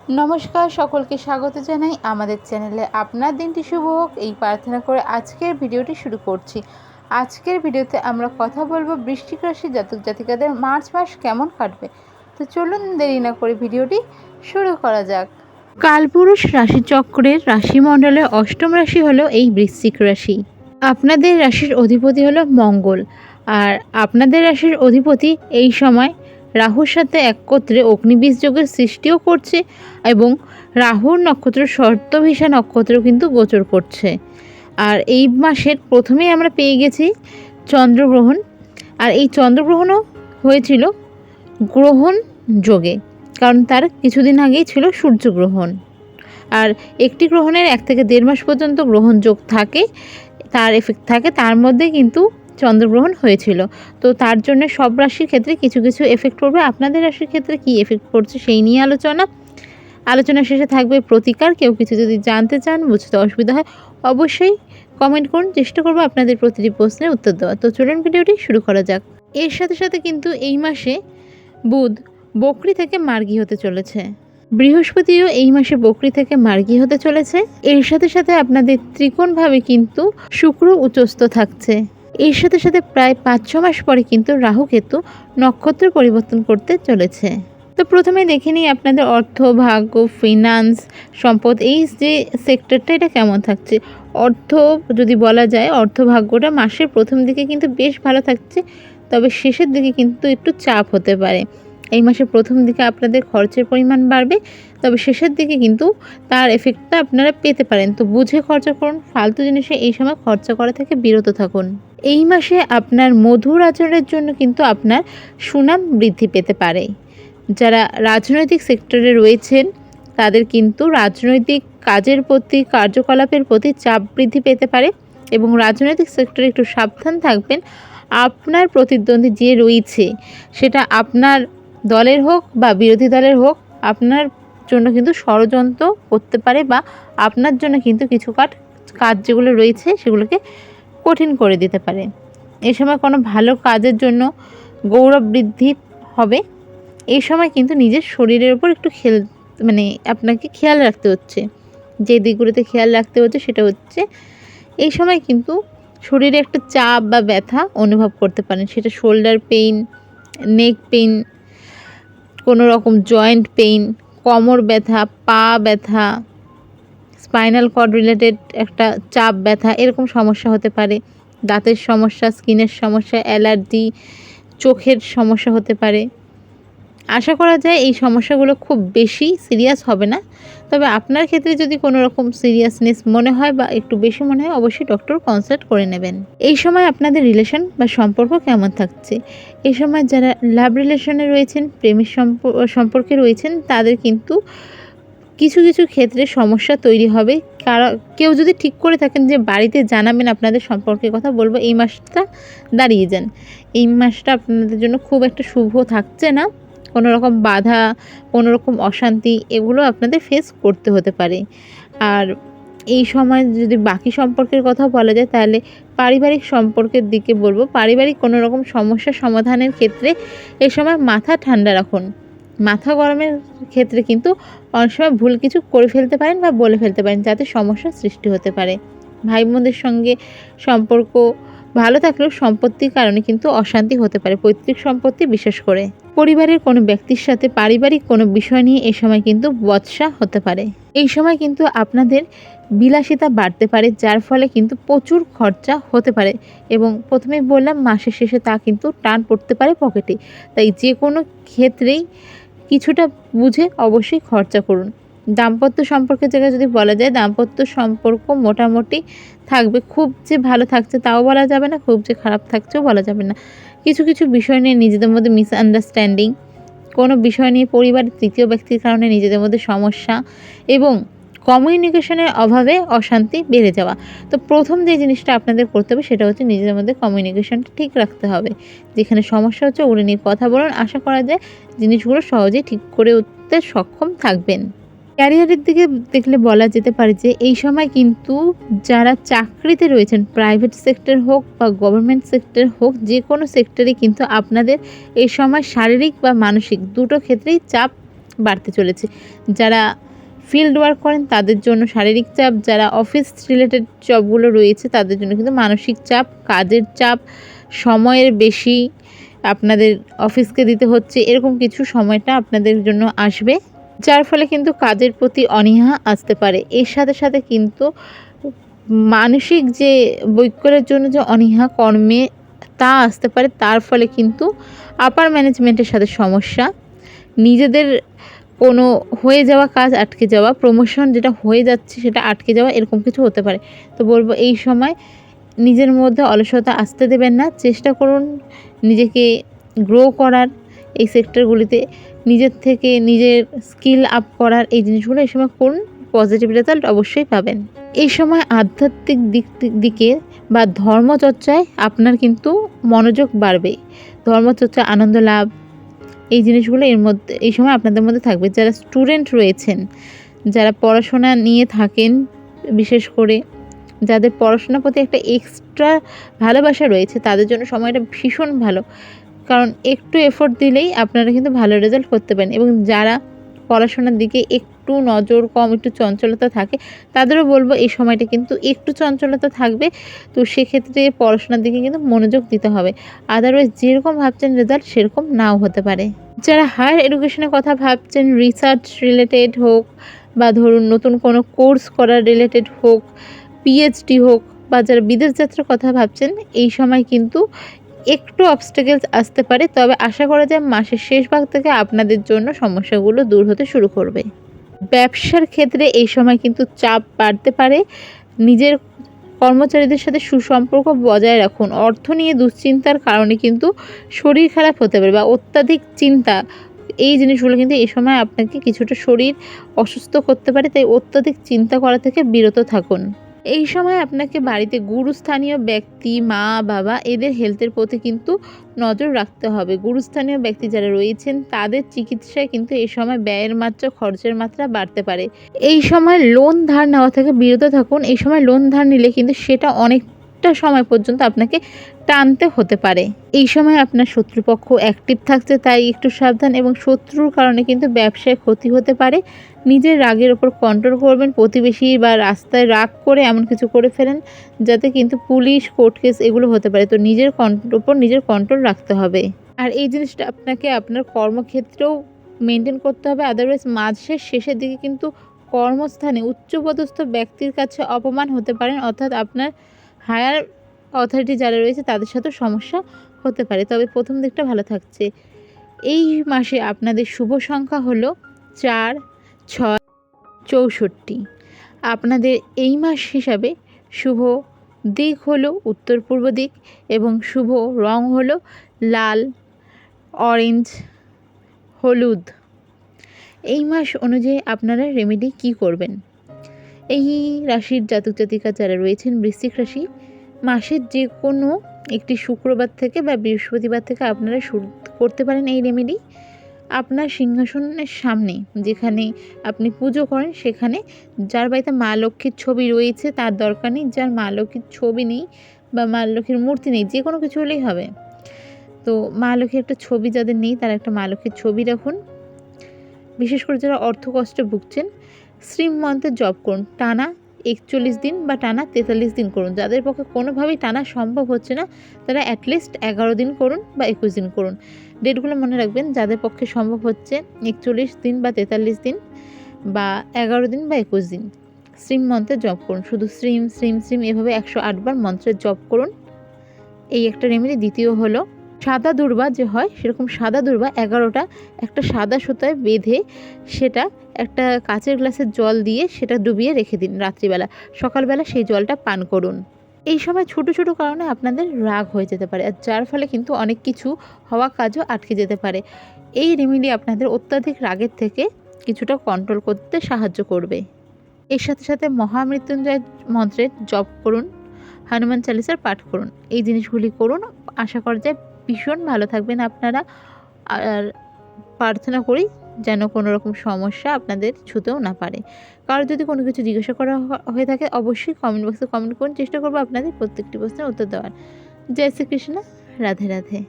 নমস্কার, সকলকে স্বাগত জানাই আমাদের চ্যানেলে। আপনার দিনটি শুভ হোক এই প্রার্থনা করে আজকের ভিডিওটি শুরু করছি। আজকের ভিডিওতে আমরা কথা বলবো বৃশ্চিক রাশি জাতক জাতিকাদের মার্চ মাস কেমন কাটবে। তো চলুন দেরি না করে ভিডিওটি শুরু করা যাক। কালপুরুষ রাশিচক্রের রাশিমণ্ডলে অষ্টম রাশি হলো এই বৃশ্চিক রাশি। আপনাদের রাশির অধিপতি হলো মঙ্গল, আর আপনাদের রাশির অধিপতি এই সময় রাহুর সাথে একত্রে অগ্নিবীজ যোগের সৃষ্টিও করছে এবং রাহুর নক্ষত্র শর্তভিসা নক্ষত্র কিন্তু গোচর করছে। আর এই মাসের প্রথমেই আমরা পেয়ে গেছি চন্দ্রগ্রহণ, আর এই চন্দ্রগ্রহণও হয়েছিল গ্রহণ যোগে, কারণ তার কিছুদিন আগেই ছিল সূর্যগ্রহণ। আর একটি গ্রহণের 1 থেকে 1.5 মাস পর্যন্ত গ্রহণ যোগ থাকে, তার এফেক্ট থাকে, তার মধ্যে কিন্তু চন্দ্রগ্রহণ হয়েছিল। তো তার জন্য সব রাশির ক্ষেত্রে কিছু কিছু এফেক্ট পড়বে। আপনাদের রাশির ক্ষেত্রে কি এফেক্ট পড়ছে সেই নিয়ে আলোচনা শেষে থাকবে প্রতিকার। কেউ কিছু যদি জানতে চান, বুঝতে অসুবিধা হয়, অবশ্যই কমেন্ট করুন, চেষ্টা করবো আপনাদের প্রতিটি প্রশ্নের উত্তর দেওয়া। তো চলুন ভিডিওটি শুরু করা যাক। এর সাথে সাথে কিন্তু এই মাসে বুধ বকরি থেকে মার্গী হতে চলেছে, বৃহস্পতিও এই মাসে বকরি থেকে মার্গী হতে চলেছে। এর সাথে সাথে আপনাদের ত্রিকোণভাবে কিন্তু শুক্র উচ্চস্থ থাকছে। এর সাথে সাথে প্রায় 5-6 মাস পরে কিন্তু রাহু কেতু নক্ষত্র পরিবর্তন করতে চলেছে। তো প্রথমে দেখে নিই আপনাদের অর্থ, ভাগ্য, ফিনান্স, সম্পদ, এই যে সেক্টরটা এটা কেমন থাকছে। অর্থ যদি বলা যায়, অর্থ ভাগ্যটা মাসের প্রথম দিকে কিন্তু বেশ ভালো থাকছে, তবে শেষের দিকে কিন্তু একটু চাপ হতে পারে। এই মাসের প্রথম দিকে আপনাদের খরচের পরিমাণ বাড়বে, তবে শেষের দিকে কিন্তু তার এফেক্টটা আপনারা পেতে পারেন। তো বুঝে খরচা করুন, ফালতু জিনিসে এই সময় খরচা করা থেকে বিরত থাকুন। এই মাসে আপনার মধুর আচরণের জন্য কিন্তু আপনার সুনাম বৃদ্ধি পেতে পারে। যারা রাজনৈতিক সেক্টরে রয়েছেন তাদের কিন্তু রাজনৈতিক কাজের প্রতি, কার্যকলাপের প্রতি চাপ বৃদ্ধি পেতে পারে এবং রাজনৈতিক সেক্টরে একটু সাবধান থাকবেন। আপনার প্রতিদ্বন্দ্বী যে রয়েছে, সেটা আপনার দলের হোক বা বিরোধী দলের হোক, আপনার জন্য কিন্তু ষড়যন্ত্র করতে পারে বা আপনার জন্য কিন্তু কিছু কাজ যেগুলো রয়েছে সেগুলোকে কঠিন করে দিতে পারে। এই সময় কোনো ভালো কাজের জন্য গৌরব বৃদ্ধি হবে। এই সময় কিন্তু নিজের শরীরের উপর একটু আপনাকে খেয়াল রাখতে হচ্ছে। যে দিকগুলোতে খেয়াল রাখতে হচ্ছে সেটা হচ্ছে, এই সময় কিন্তু শরীরে একটা চাপ বা ব্যথা অনুভব করতে পারেন। সেটা শোল্ডার পেইন, নেক পেইন, কোনো রকম জয়েন্ট পেইন, কোমর ব্যথা, পা ব্যথা, স্পাইনাল কর্ড রিলেটেড একটা চাপ ব্যথা, এরকম সমস্যা হতে পারে। দাঁতের সমস্যা, স্কিনের সমস্যা, অ্যালার্জি, চোখের সমস্যা হতে পারে। আশা করা যায় এই সমস্যাগুলো খুব বেশি সিরিয়াস হবে না, তবে আপনার ক্ষেত্রে যদি কোনো রকম সিরিয়াসনেস মনে হয় বা একটু বেশি মনে হয়, অবশ্যই ডক্টর কনসাল্ট করে নেবেন। এই সময় আপনাদের রিলেশন বা সম্পর্ক কেমন থাকছে। এই সময় যারা লাভ রিলেশনে রয়েছেন, প্রেমের সম্পর্কে রয়েছেন, তাদের কিন্তু কিছু কিছু ক্ষেত্রে সমস্যা তৈরি হবে। কেউ যদি ঠিক করে থাকেন যে বাড়িতে জানাবেন আপনাদের সম্পর্কের কথা, বলবো এই মাসটা দাঁড়িয়ে যান। এই মাসটা আপনাদের জন্য খুব একটা শুভ থাকছে না। কোনো রকম বাধা, কোনো রকম অশান্তি, এগুলো আপনাদের ফেস করতে হতে পারে। আর এই সময় যদি বাকি সম্পর্কের কথা বলা যায়, তাহলে পারিবারিক সম্পর্কের দিকে বলবো। পারিবারিক কোনো রকম সমস্যা সমাধানের ক্ষেত্রে এই সময় মাথা ঠান্ডা রাখুন। মাথা গরমের ক্ষেত্রে কিন্তু অনেক সময় ভুল কিছু করে ফেলতে পারেন বা বলে ফেলতে পারেন, যাতে সমস্যার সৃষ্টি হতে পারে। ভাই বোনদের সঙ্গে সম্পর্ক ভালো থাকলেও সম্পত্তির কারণে কিন্তু অশান্তি হতে পারে, পৈতৃক সম্পত্তি বিশেষ করে। পরিবারের কোনো ব্যক্তির সাথে পারিবারিক কোনো বিষয় নিয়ে এই সময় কিন্তু বচসা হতে পারে। এই সময় কিন্তু আপনাদের বিলাসিতা বাড়তে পারে, যার ফলে কিন্তু প্রচুর খরচা হতে পারে এবং প্রথমেই বললাম মাসের শেষে তা কিন্তু টান পড়তে পারে পকেটে। তাই যে কোনো ক্ষেত্রেই কিছুটা বুঝে অবশ্যই খরচা করুন। দাম্পত্য সম্পর্কের জায়গায় যদি বলা যায়, দাম্পত্য সম্পর্ক মোটামুটি থাকবে। খুব যে ভালো থাকছে তাও বলা যাবে না, খুব যে খারাপ থাকছেও বলা যাবে না। কিছু কিছু বিষয় নিয়ে নিজেদের মধ্যে মিসআন্ডারস্ট্যান্ডিং, কোনো বিষয় নিয়ে পরিবারের তৃতীয় ব্যক্তির কারণে নিজেদের মধ্যে সমস্যা এবং কমিউনিকেশনের অভাবে অশান্তি বেড়ে যাওয়া। তো প্রথম যে জিনিসটা আপনাদের করতে হবে সেটা হচ্ছে নিজেদের মধ্যে কমিউনিকেশনটা ঠিক রাখতে হবে। যেখানে সমস্যা হচ্ছে ওগুলো নিয়ে কথা বলুন, আশা করা যায় জিনিসগুলো সহজেই ঠিক করে উঠতে সক্ষম থাকবেন। ক্যারিয়ারের দিকে দেখলে বলা যেতে পারে যে এই সময় কিন্তু যারা চাকরিতে রয়েছেন, প্রাইভেট সেক্টর হোক বা গভর্নমেন্ট সেক্টর হোক, যে কোনো সেক্টরে কিন্তু আপনাদের এই সময় শারীরিক বা মানসিক দুটো ক্ষেত্রেই চাপ বাড়তে চলেছে। যারা ফিল্ড ওয়ার্ক করেন তাদের জন্য শারীরিক চাপ, যারা অফিস রিলেটেড জবগুলো রয়েছে তাদের জন্য কিন্তু মানসিক চাপ, কাজের চাপ, সময়ের বেশি আপনাদের অফিসকে দিতে হচ্ছে, এরকম কিছু সময়টা আপনাদের জন্য আসবে, যার ফলে কিন্তু কাজের প্রতি অনীহা আসতে পারে। এর সাথে সাথে কিন্তু মানসিক যে বৈকল্যের জন্য যে অনীহা কর্মে তা আসতে পারে, তার ফলে কিন্তু আপার ম্যানেজমেন্টের সাথে সমস্যা, নিজেদের কোনো হয়ে যাওয়া কাজ আটকে যাওয়া, প্রমোশন যেটা হয়ে যাচ্ছে সেটা আটকে যাওয়া, এরকম কিছু হতে পারে। তো বলবো এই সময় নিজের মধ্যে অলসতা আসতে দেবেন না, চেষ্টা করুন নিজেকে গ্রো করার, এই সেক্টরগুলিতে নিজের থেকে নিজের স্কিল আপ করার, এই জিনিসগুলো এই সময় করুন, পজিটিভ রেজাল্ট অবশ্যই পাবেন। এই সময় আধ্যাত্মিক দিকে বা ধর্মচর্চায় আপনার কিন্তু মনোযোগ বাড়বে, ধর্মচর্চা, আনন্দ লাভ, এই জিনিসগুলো এর মধ্যে এই সময় আপনাদের মধ্যে থাকবে। যারা স্টুডেন্ট রয়েছেন, যারা পড়াশোনা নিয়ে থাকেন, বিশেষ করে যাদের পড়াশোনার প্রতি একটা এক্সট্রা ভালোবাসা রয়েছে তাদের জন্য সময়টা ভীষণ ভালো, কারণ একটু এফোর্ট দিলেই আপনারা কিন্তু ভালো রেজাল্ট করতে পারেন। এবং যারা পড়াশোনার দিকে একটু নজর কম, একটু চঞ্চলতা থাকে, তাদেরও বলবো এই সময়টা কিন্তু একটু চঞ্চলতা থাকবে, তো সেক্ষেত্রে পড়াশোনার দিকে কিন্তু মনোযোগ দিতে হবে। আদারওয়াইজ যেরকম ভাবছেন রেজাল্ট সেরকম নাও হতে পারে। যারা হায়ার এডুকেশনের কথা ভাবছেন, রিসার্চ রিলেটেড হোক বা ধরুন নতুন কোনো কোর্স করার রিলেটেড হোক, পিএইচডি হোক, বা যারা বিদেশ যাত্রার কথা ভাবছেন, এই সময় কিন্তু একটু অবস্টাকেলস আসতে পারে, তবে আশা করা যায় মাসের শেষ ভাগ থেকে আপনাদের জন্য সমস্যাগুলো দূর হতে শুরু করবে। ব্যবসার ক্ষেত্রে এই সময় কিন্তু চাপ বাড়তে পারে, নিজের কর্মচারীদের সাথে সুসম্পর্ক বজায় রাখুন। অর্থ নিয়ে দুশ্চিন্তার কারণে কিন্তু শরীর খারাপ হতে পারে বা অত্যাধিক চিন্তা, এই জিনিসগুলো কিন্তু এই সময় আপনাকে কিছুটা শরীর অসুস্থ করতে পারে, তাই অত্যাধিক চিন্তা করা থেকে বিরত থাকুন। এই সময় আপনাকে বাড়িতে গুরুস্থানীয় ব্যক্তি, মা বাবা, এদের হেলথের প্রতি কিন্তু নজর রাখতে হবে। গুরুস্থানীয় ব্যক্তি যারা রয়েছেন তাদের চিকিৎসায় কিন্তু এই সময় ব্যয়ের মাত্রা, খরচের মাত্রা বাড়তে পারে। এই সময় লোন ধার নেওয়া থেকে বিরত থাকুন। এই সময় লোন ধার নিলে কিন্তু সেটা অনেকটা সময় পর্যন্ত আপনাকে টানতে হতে পারে। এই সময় আপনার শত্রুপক্ষ অ্যাক্টিভ থাকছে, তাই একটু সাবধান, এবং শত্রুর কারণে কিন্তু ব্যবসায় ক্ষতি হতে পারে। নিজের রাগের ওপর কন্ট্রোল করবেন, প্রতিবেশী বা রাস্তায় রাগ করে এমন কিছু করে ফেলেন যাতে কিন্তু পুলিশ, কোর্ট কেস এগুলো হতে পারে, তো নিজের ওপর নিজের কন্ট্রোল রাখতে হবে। আর এই জিনিসটা আপনাকে আপনার কর্মক্ষেত্রেও মেনটেন করতে হবে, আদারওয়াইজ মাসের শেষের দিকে কিন্তু কর্মস্থানে উচ্চপদস্থ ব্যক্তির কাছে অপমান হতে পারেন, অর্থাৎ আপনার হায়ার অথরিটি যারা রয়েছে তাদের সাথেও সমস্যা হতে পারে। তবে প্রথম দিকটা ভালো থাকছে। এই মাসে আপনাদের শুভ সংখ্যা হলো 4, 6, 64। আপনাদের এই মাস হিসাবে শুভ দিক হলো উত্তর পূর্ব দিক, এবং শুভ রং হলো লাল, অরেঞ্জ, হলুদ। এই মাস অনুযায়ী আপনারা রেমেডি কি করবেন? এই রাশির জাতক জাতিকা যারা রয়েছেন, বৃশ্চিক রাশি, মাসের যে কোনো একটি শুক্রবার থেকে বা বৃহস্পতিবার থেকে আপনারা শুরু করতে পারেন এই রেমেডি। আপনার সিংহাসনের সামনে যেখানে আপনি পুজো করেন, সেখানে যার বাড়িতে মা লক্ষ্মীর ছবি রয়েছে তার দরকার নেই, যার মা লক্ষ্মীর ছবি নেই বা মা লক্ষ্মীর মূর্তি নেই, যে কোনো কিছু হলেই হবে। তো মা লক্ষ্মীর একটা ছবি যাদের নেই তারা একটা মা লক্ষ্মীর ছবি রাখুন। বিশেষ করে যারা অর্থকষ্টে ভুগছেন, শ্রীম মন্ত্রের জপ করুন টানা 41 দিন বা টানা 43 দিন করুন। যাদের পক্ষে কোনোভাবেই টানা সম্ভব হচ্ছে না তারা অ্যাটলিস্ট 11 দিন করুন বা 21 দিন করুন। ডেটগুলো মনে রাখবেন, যাদের পক্ষে সম্ভব হচ্ছে 41 দিন বা 43 দিন বা 11 দিন বা 21 দিন শ্রীম মন্ত্রের জপ করুন। শুধু শ্রীম শ্রীম শ্রীম এভাবে 108 বার মন্ত্রের জপ করুন। এই একটা রেমেডি। দ্বিতীয় হলো সাদা দুর্বা যে হয়, সেরকম সাদা দুর্বা 11টা একটা সাদা সুতায় বেঁধে সেটা একটা কাচের গ্লাসের জল দিয়ে সেটা ডুবিয়ে রেখে দিন রাত্রিবেলা, সকালবেলা সেই জলটা পান করুন। এই সময় ছোট ছোট কারণে আপনাদের রাগ হয়ে যেতে পারে, আর যার ফলে কিন্তু অনেক কিছু হওয়া কাজও আটকে যেতে পারে। এই রেমেডি আপনাদের অত্যাধিক রাগের থেকে কিছুটা কন্ট্রোল করতে সাহায্য করবে। এর সাথে সাথে মহামৃত্যুঞ্জয় মন্ত্রের জপ করুন, হনুমান চালিসার পাঠ করুন। এই জিনিসগুলি করুন, আশা করা যায় ভীষণ ভালো থাকবেন আপনারা। আর প্রার্থনা করি যেন কোনো রকম সমস্যা আপনাদের ছুঁতেও না পারে। কারো যদি কোনো কিছু জিজ্ঞাসা করা হয়ে থাকে অবশ্যই কমেন্ট বক্সে কমেন্ট করুন, চেষ্টা করবো আপনাদের প্রত্যেকটি প্রশ্নের উত্তর দেওয়ার। জয় শ্রীকৃষ্ণ, রাধে রাধে।